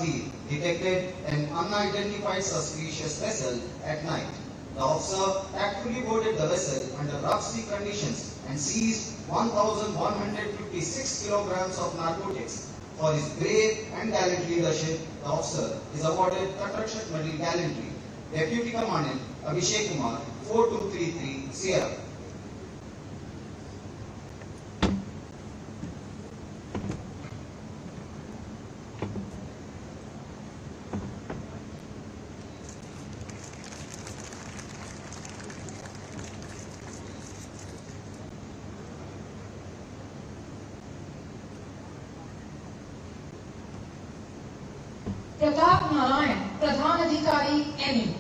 field detected an unidentified suspicious vessel at night. The officer tactfully boarded the vessel under rough sea conditions and seized 1,156 kilograms of narcotics. For his brave and gallant leadership, the officer is awarded Tatrakshak Medal Gallantry. Deputy Commandant Abhishek Kumar, 4233 Sierra. Pratap Narayan, Pradhan Adhikari, NE.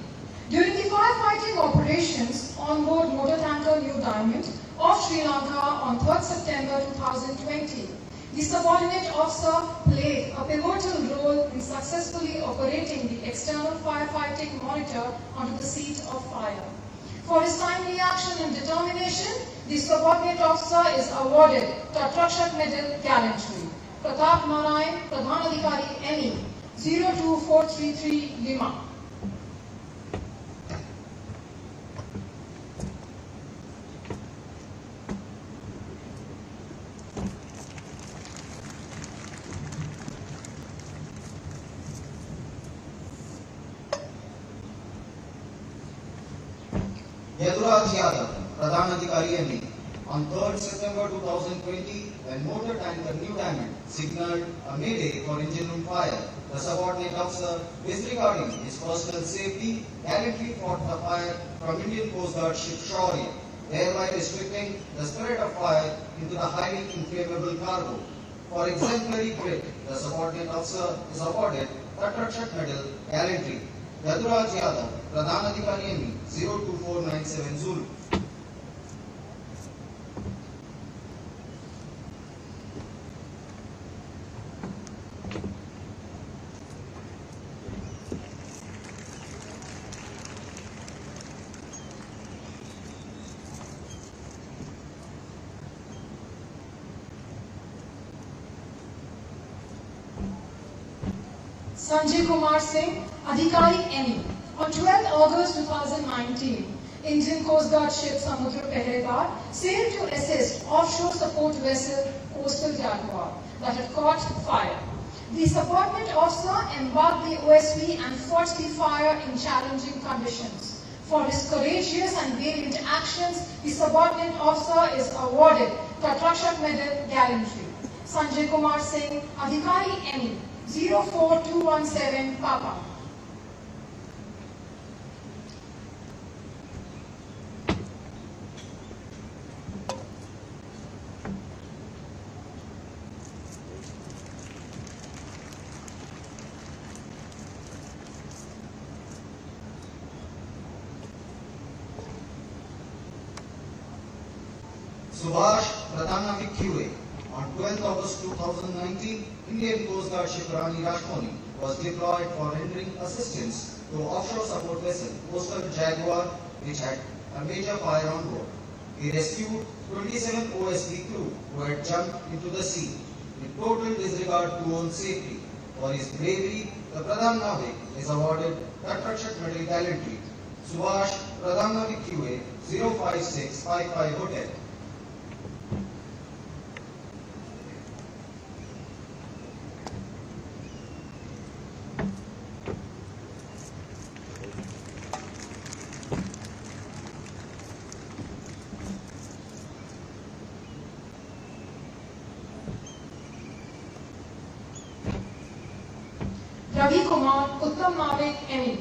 During the firefighting operations on board motor tanker New Diamond off Sri Lanka on 3rd September 2020, the subordinate officer played a pivotal role in successfully operating the external firefighting monitor onto the seat of fire. For his timely action and determination, the subordinate officer is awarded Tatrakshak Medal Gallantry. Pratap Narayan, Pradhan Adhikari, NE. 02433 Lima. Yaduraj Yadav, Pradhan Adhikari NE. On 3rd September 2020, when motor tanker New Diamond signaled a mayday for engine room fire, the subordinate officer, disregarding his personal safety, gallantly fought the fire from Indian Coast Guard ship Shaurya, thereby restricting the spread of fire into the highly inflammable cargo. For exemplary grit, the subordinate officer is awarded Tatrakshak Medal Gallantry. Yaduraj Yadav, Pradhan Adhikari NE, 02497 Zulu. Sanjay Kumar Singh, Adhikari NE. On 12 August 2019, Indian Coast Guard ship Samudra Pehredar sailed to assist offshore support vessel Coastal Jaguar that had caught fire. The subordinate officer embarked the OSV and fought the fire in challenging conditions. For his courageous and valiant actions, the subordinate officer is awarded Tatrakshak Medal Gallantry. Sanjay Kumar Singh, Adhikari NE. 04217 Papa. Subhash Pradhanavik QA. On 12th August 2019, Indian Coast Guard ship Rani Rashmoni was deployed for rendering assistance to offshore support vessel Coastal Jaguar, which had a major fire on board. He rescued 27 OSV crew who had jumped into the sea with total disregard to own safety. For his bravery, the Pradhan Navik is awarded Tatrakshak Medal Gallantry. Subhash Pradhan Navik QA 05655 Hotel. Ravi Kumar, Uttam Navik, ME.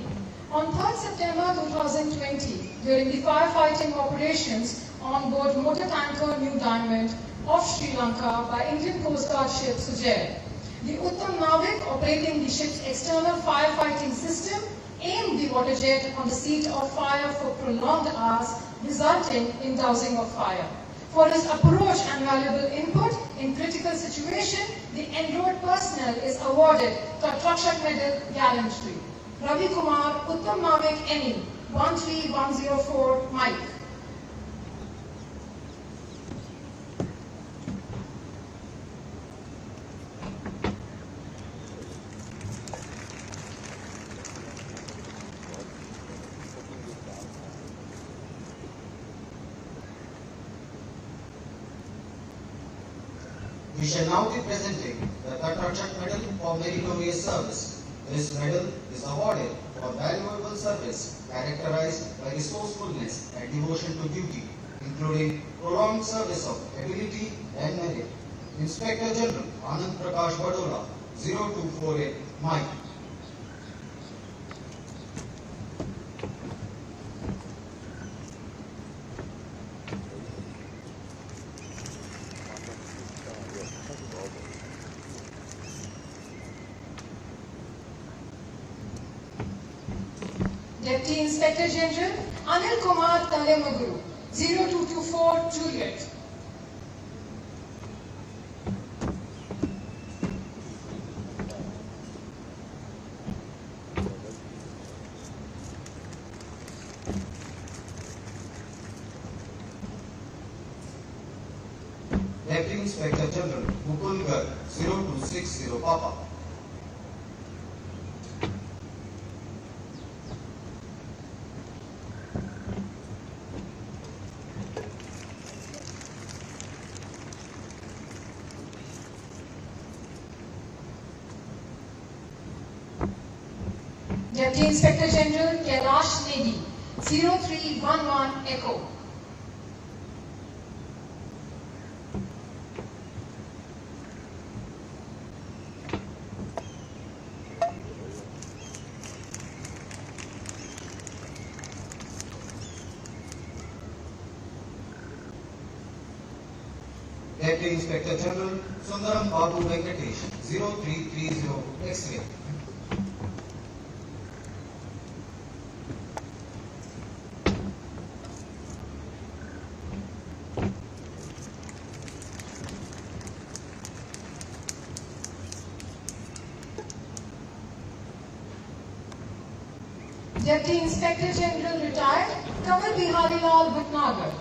On 3rd September 2020, during the firefighting operations on board motor tanker New Diamond off Sri Lanka by Indian Coast Guard ship Sujair, the Uttam Navik, operating the ship's external firefighting system, aimed the water jet on the seat of fire for prolonged hours, resulting in dousing of fire. For his approach and valuable input in critical situation, the enrolled personnel is awarded Tatrakshak Medal Gallantry. Ravi Kumar, Uttam Navik, NE, 13104, Mike. We shall now be presenting the Tatrakshak Medal for Meritorious Service. This medal is awarded for valuable service characterized by resourcefulness and devotion to duty, including prolonged service of ability and merit. Inspector General Anand Prakash Badola, 0248, Mike. Deputy Inspector General Anil Kumar Talemaguru, 0224, Juliet. Deputy Inspector General Mukul Garg, 0260, Papa. Deputy Inspector General Kailash Negi, 0311, Echo. Deputy Inspector General Sundaram Babu Venkatesh, 0330, X-ray. Deputy Inspector General Retired Kamal Bihari Lal Bhatnagar.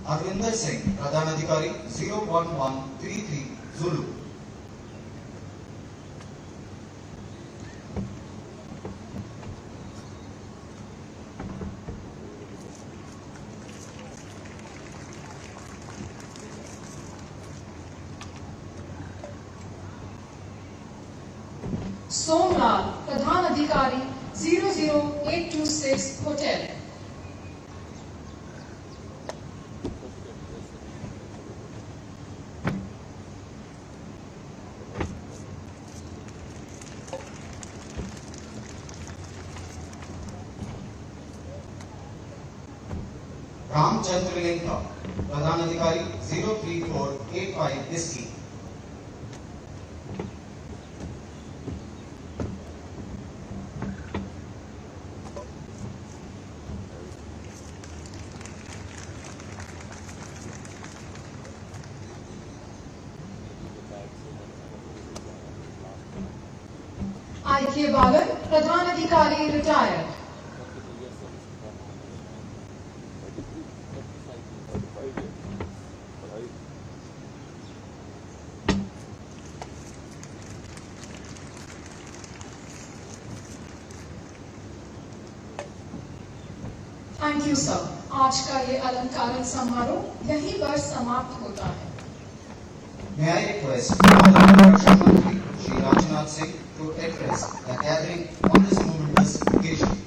Arvinder Singh, Pradhan Adhikari, 01133, Zulu. Somlal, Pradhan Adhikari, 00826, Hotel. Ramchandra Lenka, Pradhan Adhikari, 03485, Whiskey. I.K. Balan, Pradhan Adhikari, Retired. Thank you sir. आज का ये अलंकरण समारोह यहीं पर समाप्त होता है। May I request Honorable Raksha Mantri Shri Rajnath Singh to address the gathering on this momentous occasion.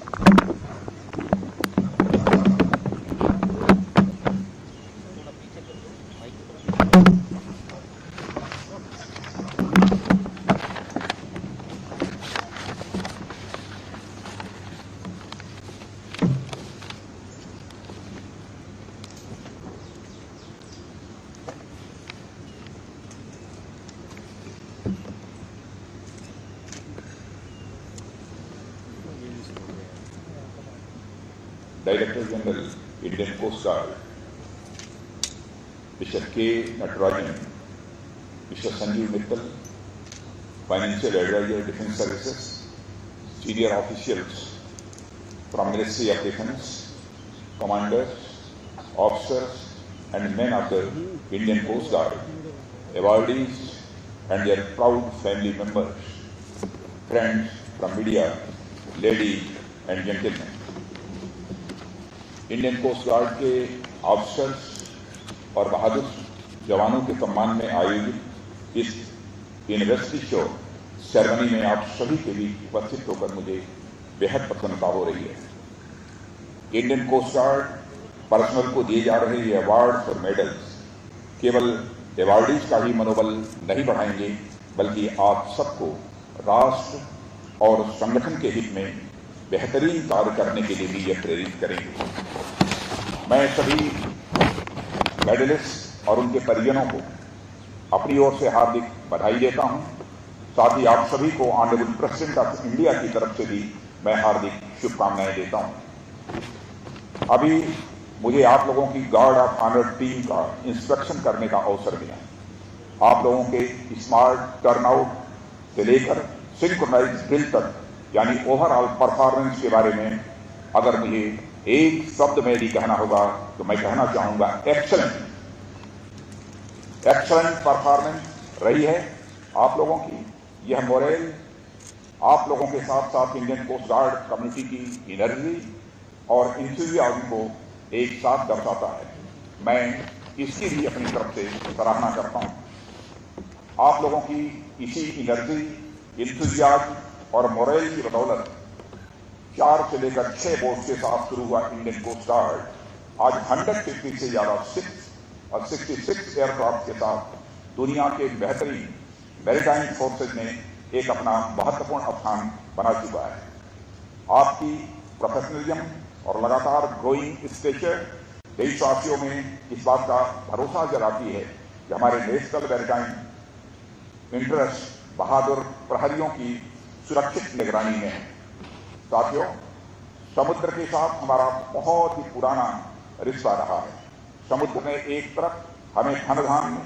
Director General, Indian Coast Guard, Mr. K. Natarajan, Mr. Sanjeev Mittal, Financial Advisor, Defence Services, senior officials from Ministry of Defence, commanders, officers and men of the Indian Coast Guard, awardees and their proud family members, friends from media, ladies and gentlemen. Indian coast guard के officers और बहादुर जवानों के सम्मान में आयोजित इस university show ceremony में आप सभी के बीच उपस्थित होकर मुझे बेहद प्रसन्नता हो रही है। इंडियन कोस्ट गार्ड पर्सनल को दिए जा रहे ये अवार्ड्स और मेडल्स केवल अवार्डीज का ही मनोबल नहीं बढ़ाएंगे, बल्कि आप सबको राष्ट्र और संगठन के हित में बेहतरीन कार्य करने के लिए भी यह प्रेरित करेंगे। मैं सभी मेडलिस्ट और उनके परिजनों को अपनी ओर से हार्दिक बधाई देता हूं। साथ ही आप सभी को ऑनरेबल प्रेसिडेंट ऑफ इंडिया की तरफ से भी मैं हार्दिक शुभकामनाएं देता हूं। अभी मुझे आप लोगों की गार्ड ऑफ ऑनर टीम का इंस्पेक्शन करने का अवसर मिला। आप लोगों के स्मार्ट टर्नआउट से लेकर सिंक्रोनाइज्ड ड्रिल तक, यानी ओवरऑल परफॉर्मेंस के बारे में अगर मुझे एक शब्द में भी कहना होगा तो मैं कहना चाहूंगा एक्सीलेंट परफॉर्मेंस रही है आप लोगों की। यह मोरल आप लोगों के साथ साथ इंडियन कोस्ट गार्ड कम्युनिटी की एनर्जी और इंथुजियाज्म को एक साथ दर्शाता है। मैं इसकी भी अपनी तरफ से सराहना करता हूं। आप लोगों की इसी एनर्जी, इंथुजियाज्म और मोरल की बदौलत 4 से लेकर 6 बोट के साथ शुरू हुआ इंडियन कोस्ट गार्ड आज 150 से ज्यादा शिप्स और 66 एयरक्राफ्ट के साथ दुनिया के बेहतरीन मैरीटाइम फोर्सेज में एक अपना महत्वपूर्ण स्थान बना चुका है। आपकी प्रोफेशनलिज्म और लगातार ग्रोइंग स्टेचर देशवासियों में इस बात का भरोसा जगाती है कि हमारे नेशनल मैरीटाइम इंटरेस्ट बहादुर प्रहरियों की सुरक्षित निगरानी में है। साथियों, समुद्र के साथ हमारा बहुत ही पुराना रिश्ता रहा है। समुद्र ने एक तरफ हमें धन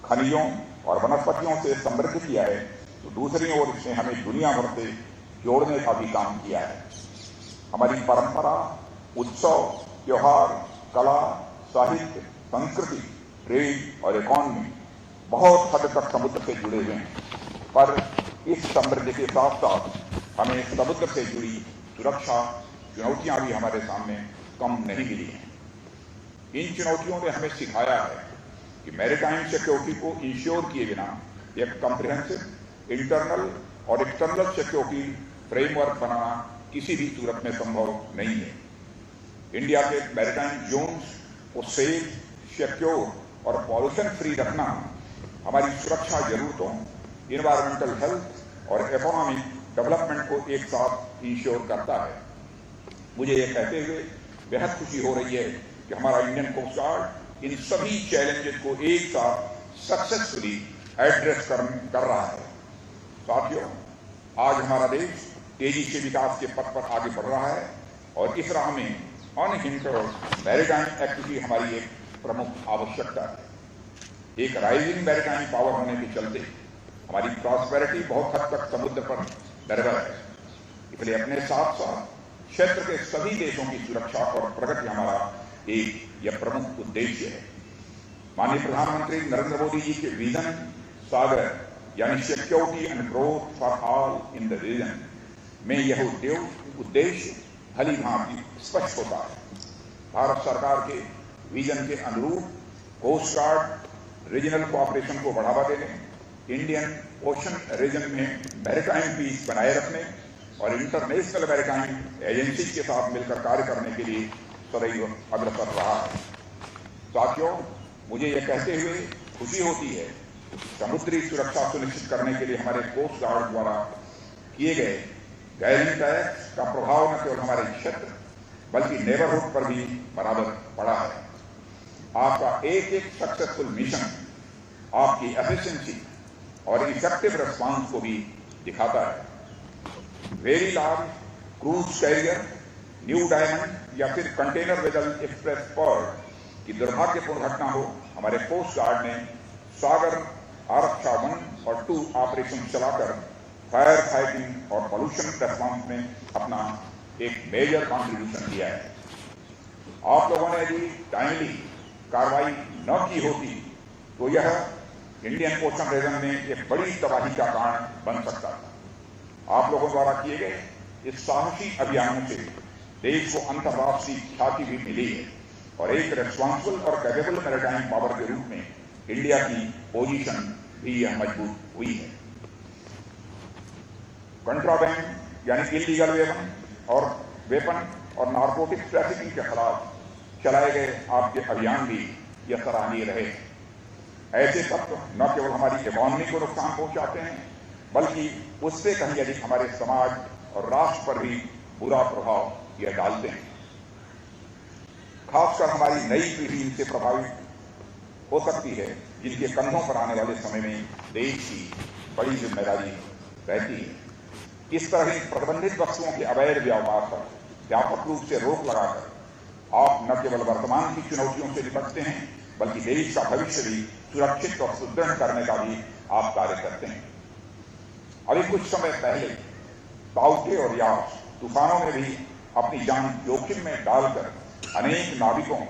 खनिजों और वनस्पतियों से समृद्ध किया है, तो दूसरी ओर इसने हमें दुनिया भर से जोड़ने का भी काम किया है। हमारी परंपरा, उत्सव, त्योहार, कला, साहित्य, संस्कृति, ट्रेड और इकोनॉमी बहुत हद तक समुद्र से जुड़े हुए हैं। पर इस समृद्धि के साथ साथ हमें समुद्र से जुड़ी सुरक्षा चुनौतियां भी हमारे सामने कम नहीं मिली हैं। इन चुनौतियों ने हमें सिखाया है कि मैरीटाइम सिक्योरिटी को इंश्योर किए बिना एक कॉम्प्रिहेंसिव इंटरनल और एक्सटर्नल सिक्योरिटी फ्रेमवर्क बनाना किसी भी सूरत में संभव नहीं है। इंडिया के मैरीटाइम जोन्स को सेफ, सिक्योर और पॉल्यूशन फ्री रखना हमारी सुरक्षा जरूरतों, इन्वायरमेंटल हेल्थ और इकोनॉमिक डेवलपमेंट को एक साथ इंश्योर करता है। मुझे यह कहते हुए बेहद खुशी हो रही है कि हमारा इंडियन कोस्ट गार्ड इन सभी चैलेंजेस को एक साथ सक्सेसफुली एड्रेस कर रहा है। साथियों, आज हमारा देश तेजी से विकास के पथ पर आगे बढ़ रहा है और इस राह में अनहिंडर्ड मैरीटाइम एक्टिविटी हमारी एक प्रमुख आवश्यकता है। एक राइजिंग मैरीटाइम पावर होने के चलते हमारी प्रॉस्पेरिटी बहुत हद तक समुद्र पर निर्भर है। इसलिए अपने साथ साथ क्षेत्र के सभी देशों की सुरक्षा और प्रगति हमारा एक यह प्रमुख उद्देश्य है। माननीय प्रधानमंत्री नरेंद्र मोदी जी के विजन सागर यानी security and growth for all in the region में यह उद्देश्य भली भांति स्पष्ट होता है। भारत सरकार के विजन के अनुरूप कोस्ट गार्ड रीजनल कोऑपरेशन को बढ़ावा देने, इंडियन ओशन रीजन में मैरीटाइम पीस बनाए रखने और इंटरनेशनल मैरीटाइम एजेंसी के साथ मिलकर कार्य करने के लिए सदैव अग्रसर रहा है। साथियों, मुझे यह कहते हुए खुशी होती है समुद्री सुरक्षा सुनिश्चित करने के लिए हमारे कोस्ट गार्ड द्वारा किए गए गैरिंग टैक्स का प्रभाव न केवल हमारे क्षेत्र बल्कि नेबरहुड पर भी बराबर पड़ा है। आपका एक एक सक्सेसफुल मिशन आपकी एफिशिएंसी और इफेक्टिव रिस्पांस को भी दिखाता है। Very large cruise carrier, New Diamond या फिर कंटेनर वेसल एक्सप्रेस पर्ल की दुर्भाग्यपूर्ण घटना हो, हमारे कोस्ट गार्ड ने सागर आरक्षा 1 और 2 ऑपरेशन चलाकर फायर फाइटिंग और पॉल्यूशन रिस्पांस में अपना एक मेजर कॉन्ट्रीब्यूशन दिया है। आप लोगों ने यदि टाइमली कार्रवाई न की होती तो यह इंडियन ओशन रीजन में एक बड़ी तबाही का कारण बन सकता था। आप लोगों द्वारा किए गए इस साहसी अभियानों से देश को अंतर्राष्ट्रीय ख्याति भी मिली है और एक रेस्पॉन्सिबल और कैपेबल मैरीटाइम पावर के रूप में इंडिया की पोजीशन भी यह मजबूत हुई है। कंट्राबैंड यानी इलीगल वेपन और नारकोटिक्स ट्रैफिकिंग के खिलाफ चलाए गए आपके अभियान भी यह सराहनीय रहे। ऐसे तत्व न केवल हमारी इकोनॉमी को नुकसान पहुंचाते हैं बल्कि उससे कहीं अधिक हमारे समाज और राष्ट्र पर भी बुरा प्रभाव यह डालते हैं। खासकर हमारी नई पीढ़ी इनसे प्रभावित हो सकती है जिनके कंधों पर आने वाले समय में देश की बड़ी जिम्मेदारी रहती है। इस तरह इन प्रतिबंधित वस्तुओं के अवैध व्यापार पर व्यापक रूप से रोक लगाकर आप न केवल वर्तमान की चुनौतियों से निपटते हैं बल्कि देश का भविष्य भी सुरक्षित और सुदृढ़ करने का भी आप कार्य करते हैं। अभी कुछ समय पहले ताउते और यास तूफानों में भी अपनी जान जोखिम में डालकर अनेक नाविकों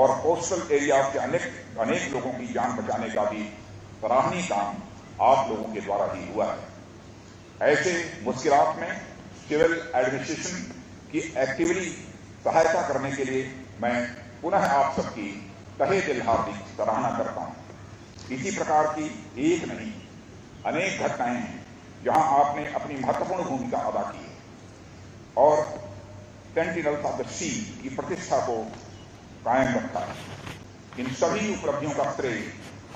और कोस्टल एरिया के अनेक लोगों की जान बचाने का भी सराहनीय काम आप लोगों के द्वारा ही हुआ है। ऐसे मुश्किलात में सिविल एडमिनिस्ट्रेशन की एक्टिवली सहायता करने के लिए मैं पुनः आप सबकी तहे दिल हार्दिक सराहना करता हूं। इसी प्रकार की एक नहीं अनेक घटनाएं हैं जहां आपने अपनी महत्वपूर्ण भूमिका अदा की है और सेंटिनल्स ऑफ द सी की प्रतिष्ठा को कायम रखा है। इन सभी उपलब्धियों का श्रेय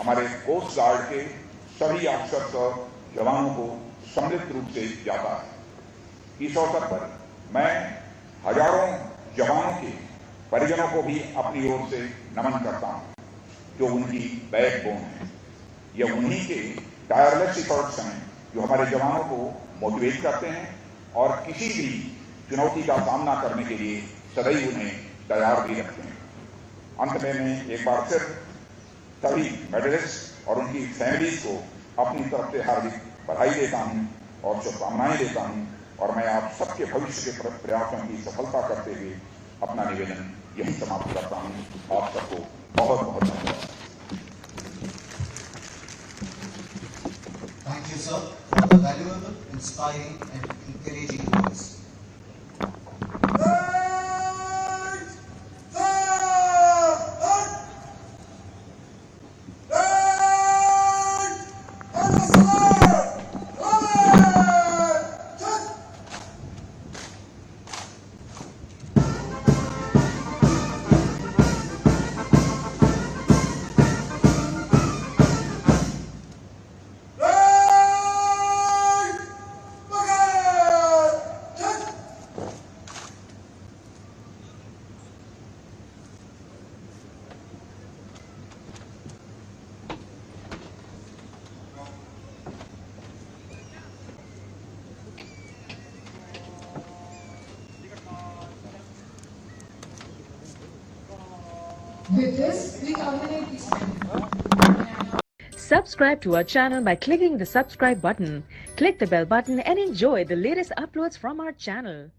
हमारे कोस्ट गार्ड के सभी अफसर और जवानों को सम्मिलित रूप से जाता है। इस अवसर पर मैं हजारों जवानों के परिजनों को भी अपनी ओर से नमन करता हूं जो उनकी बैकबोन है। यह उन्हीं के टायरलेस एफर्ट्स हैं जो हमारे जवानों को मोटिवेट करते हैं और किसी भी चुनौती का सामना करने के लिए सदैव उन्हें तैयार भी रखते हैं। अंत में मैं एक बार फिर सभी मेडलिस्ट और उनकी फैमिलीज को अपनी तरफ से हार्दिक बधाई देता हूं और शुभकामनाएं देता हूं और मैं आप सबके भविष्य के प्रयासों की सफलता करते हुए अपना निवेदन यही समाप्त करता हूं। आप सबको बहुत बहुत धन्यवाद। Thank you, sir, for the valuable, inspiring, and encouraging words. With this, we culminate the ceremony. Subscribe to our channel by clicking the subscribe button. Click the bell button and enjoy the latest uploads from our channel.